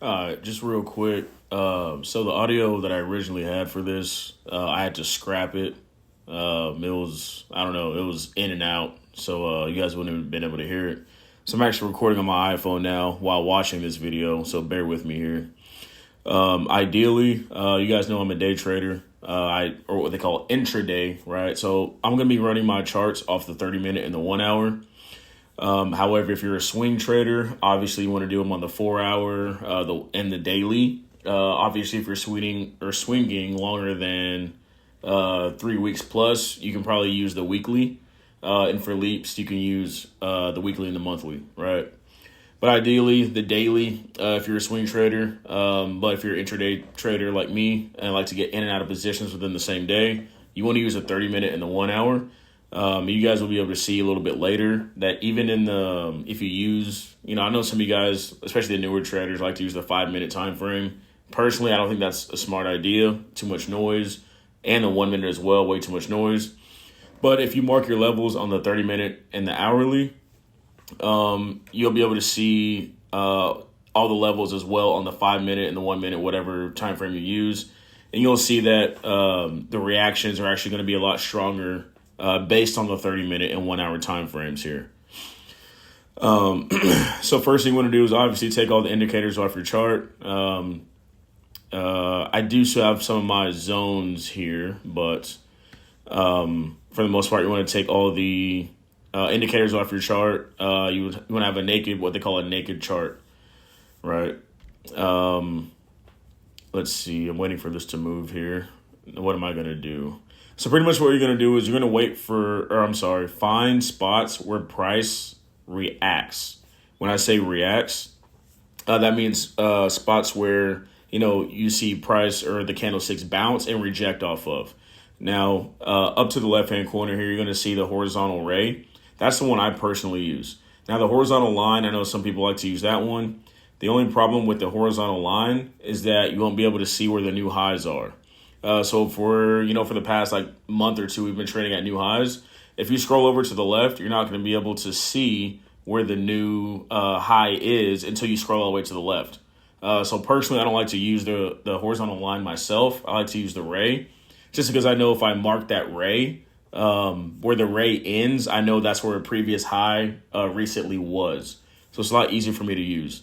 Just real quick. So the audio that I originally had for this, I had to scrap it. It was, I don't know, it was in and out, so you guys wouldn't have been able to hear it. So I'm actually recording on my iPhone now while watching this video, so bear with me here. Ideally, you guys know I'm a day trader. Or what they call intraday, right? So I'm gonna be running my charts off the 30-minute and the 1 hour. However, if you're a swing trader, obviously you want to do them on the 4 hour, and the daily. Obviously, if you're swinging longer than 3 weeks plus, you can probably use the weekly. And for leaps, you can use the weekly and the monthly, right? But ideally, the daily, if you're a swing trader. But if you're an intraday trader like me and like to get in and out of positions within the same day, you want to use a 30-minute and the 1 hour. You guys will be able to see a little bit later that even in if you use, I know some of you guys, especially the newer traders, like to use the 5-minute time frame. Personally, I don't think that's a smart idea. Too much noise, and the 1 minute as well, way too much noise. But if you mark your levels on the 30-minute and the hourly, you'll be able to see all the levels as well on the 5-minute and the 1 minute, whatever time frame you use, and you'll see that the reactions are actually going to be a lot stronger based on the 30-minute and 1 hour time frames here. So first thing you want to do is obviously take all the indicators off your chart. I do still have some of my zones here, but for the most part, you want to take all the indicators off your chart. You want to have what they call a naked chart, right? Let's see. I'm waiting for this to move here. What am I going to do? So pretty much what you're going to do is you're going to find spots where price reacts. When I say reacts, that means spots where, you see price or the candlesticks bounce and reject off of. Now, up to the left-hand corner here, you're going to see the horizontal ray. That's the one I personally use. Now, the horizontal line, I know some people like to use that one. The only problem with the horizontal line is that you won't be able to see where the new highs are. So for the past month or two, we've been trading at new highs. If you scroll over to the left, you're not going to be able to see where the new high is until you scroll all the way to the left. So personally, I don't like to use the horizontal line myself. I like to use the ray, just because I know if I mark that ray, where the ray ends, I know that's where a previous high recently was. So it's a lot easier for me to use.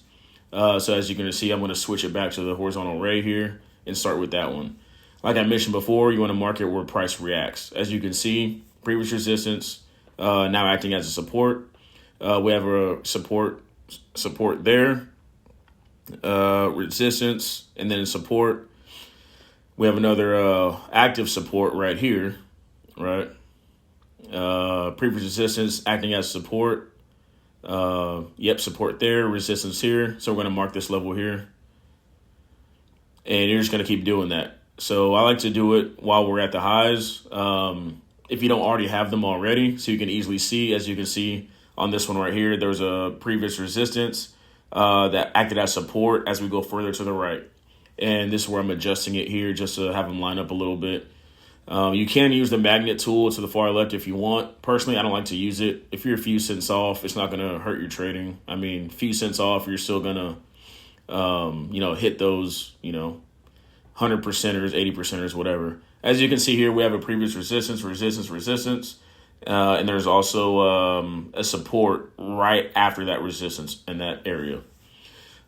So as you're going to see, I'm going to switch it back to the horizontal ray here and start with that one. Like I mentioned before, you want to mark it where price reacts. As you can see, previous resistance now acting as a support. We have a support there, resistance, and then support. We have another active support right here, right? Previous resistance acting as support. Support there, resistance here. So we're going to mark this level here. And you're just going to keep doing that. So I like to do it while we're at the highs. If you don't already have them already, so you can easily see, as you can see on this one right here, there's a previous resistance that acted as support as we go further to the right. And this is where I'm adjusting it here just to have them line up a little bit. You can use the magnet tool to the far left if you want. Personally, I don't like to use it. If you're a few cents off, it's not going to hurt your trading. I mean, few cents off, you're still going to, hit those, 100%ers, 80%ers, whatever. As you can see here, we have a previous resistance, and there's also a support right after that resistance in that area.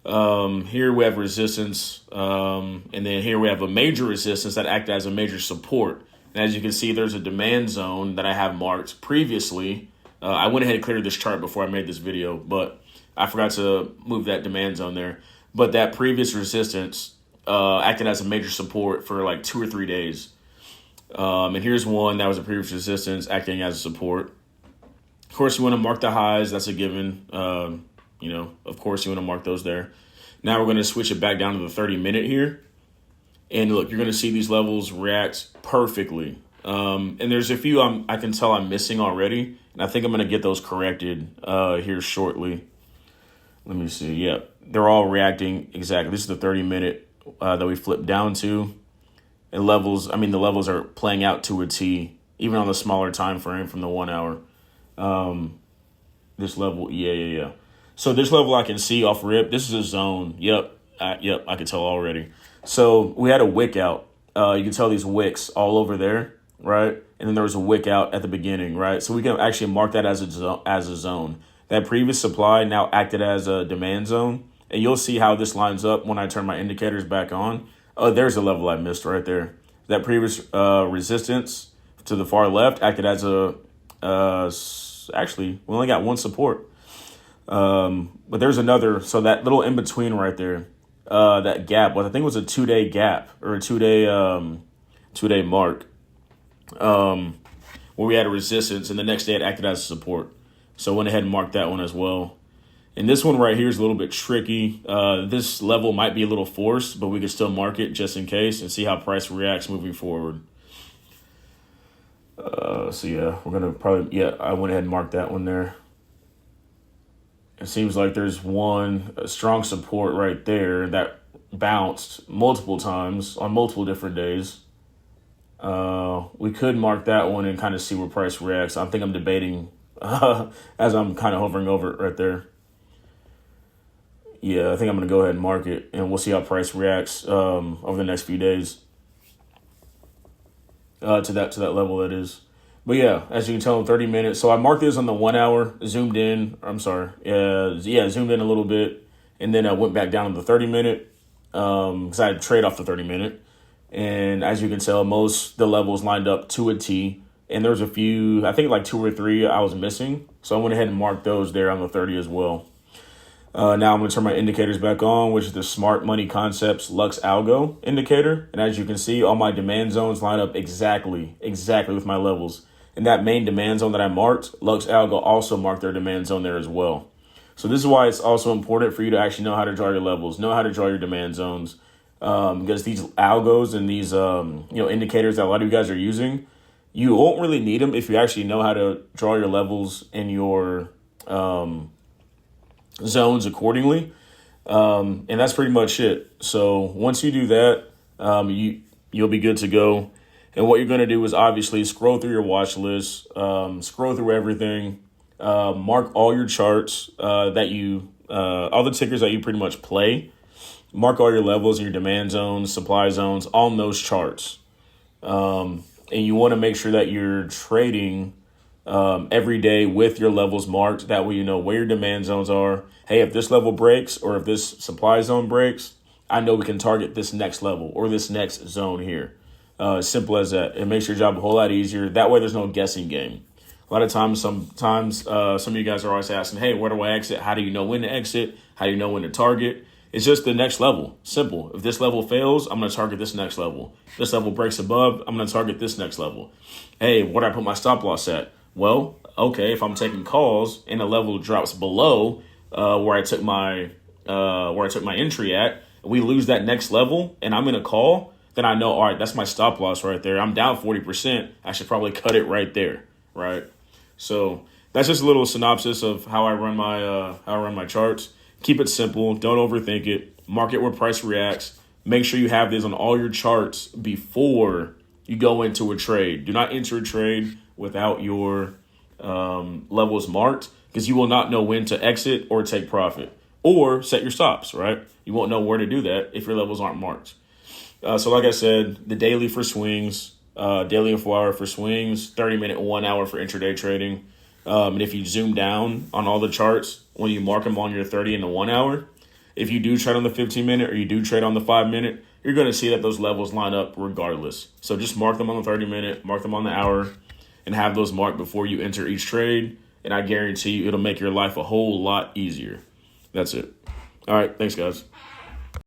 Here we have resistance, and then here we have a major resistance that acted as a major support. And as you can see, there's a demand zone that I have marked previously. I went ahead and cleared this chart before I made this video, but I forgot to move that demand zone there. But that previous resistance acted as a major support for 2 or 3 days. And here's one that was a previous resistance acting as a support. Of course, you want to mark the highs. That's a given. Of course, you want to mark those there. Now we're going to switch it back down to the 30-minute here. And look, you're going to see these levels react perfectly. And there's a few I can tell I'm missing already. And I think I'm going to get those corrected here shortly. Let me see. Yep, they're all reacting exactly. This is the 30-minute that we flipped down to. And the levels are playing out to a T, even on the smaller time frame from the 1 hour. This level, yeah. So this level I can see off rip. This is a zone. Yep. Yep, I could tell already. So we had a wick out. You can tell these wicks all over there, right? And then there was a wick out at the beginning, right? So we can actually mark that as a zone. That previous supply now acted as a demand zone, and you'll see how this lines up when I turn my indicators back on. Oh, there's a level I missed right there. That previous resistance to the far left acted as a actually we only got one support. But there's another, so that little in between right there, that gap, what I think was a 2-day gap or a 2-day mark, where we had a resistance, and the next day it acted as a support. So I went ahead and marked that one as well. And this one right here is a little bit tricky. This level might be a little forced, but we can still mark it just in case and see how price reacts moving forward. So yeah, we're gonna probably, I went ahead and marked that one there. It seems like there's a strong support right there that bounced multiple times on multiple different days. We could mark that one and kind of see where price reacts. I think I'm debating as I'm kind of hovering over it right there. Yeah, I think I'm going to go ahead and mark it, and we'll see how price reacts over the next few days to that level that is. But yeah, as you can tell in 30 minutes. So I marked this on the 1 hour, zoomed in. I'm sorry. Zoomed in a little bit, and then I went back down to the 30 minute because I had trade off the 30 minute. And as you can tell, the levels lined up to a T. And there was a few, I think like 2 or 3 I was missing. So I went ahead and marked those there on the 30 as well. Now I'm going to turn my indicators back on, which is the Smart Money Concepts Lux Algo indicator. And as you can see, all my demand zones line up exactly with my levels. And that main demand zone that I marked, Lux Algo also marked their demand zone there as well. So this is why it's also important for you to actually know how to draw your levels, know how to draw your demand zones. Because these algos and these indicators that a lot of you guys are using, you won't really need them if you actually know how to draw your levels in your zones accordingly. And that's pretty much it. So once you do that, you'll be good to go. And what you're going to do is obviously scroll through your watch list, scroll through everything, mark all your charts all the tickers that you pretty much play, mark all your levels and your demand zones, supply zones on those charts. And you want to make sure that you're trading every day with your levels marked. That way you know where your demand zones are. Hey, if this level breaks or if this supply zone breaks, I know we can target this next level or this next zone here. Simple as that. It makes your job a whole lot easier. That way there's no guessing game. A lot of times, some of you guys are always asking, hey, where do I exit? How do you know when to exit? How do you know when to target? It's just the next level. Simple. If this level fails, I'm going to target this next level. If this level breaks above, I'm going to target this next level. Hey, where do I put my stop loss at? Well, okay, if I'm taking calls and the level drops below where I took my entry at, we lose that next level and I'm in a call, then I know, all right, that's my stop loss right there. I'm down 40%. I should probably cut it right there, right? So that's just a little synopsis of how I run my charts. Keep it simple. Don't overthink it. Mark it where price reacts. Make sure you have this on all your charts before you go into a trade. Do not enter a trade without your levels marked, because you will not know when to exit or take profit or set your stops, right? You won't know where to do that if your levels aren't marked. So like I said, the daily for swings, daily and 4 hour for swings, 30 minute, 1 hour for intraday trading. And if you zoom down on all the charts, when you mark them on your 30 and the 1 hour, if you do trade on the 15 minute or you do trade on the 5 minute, you're going to see that those levels line up regardless. So just mark them on the 30 minute, mark them on the hour, and have those marked before you enter each trade. And I guarantee you it'll make your life a whole lot easier. That's it. All right. Thanks, guys.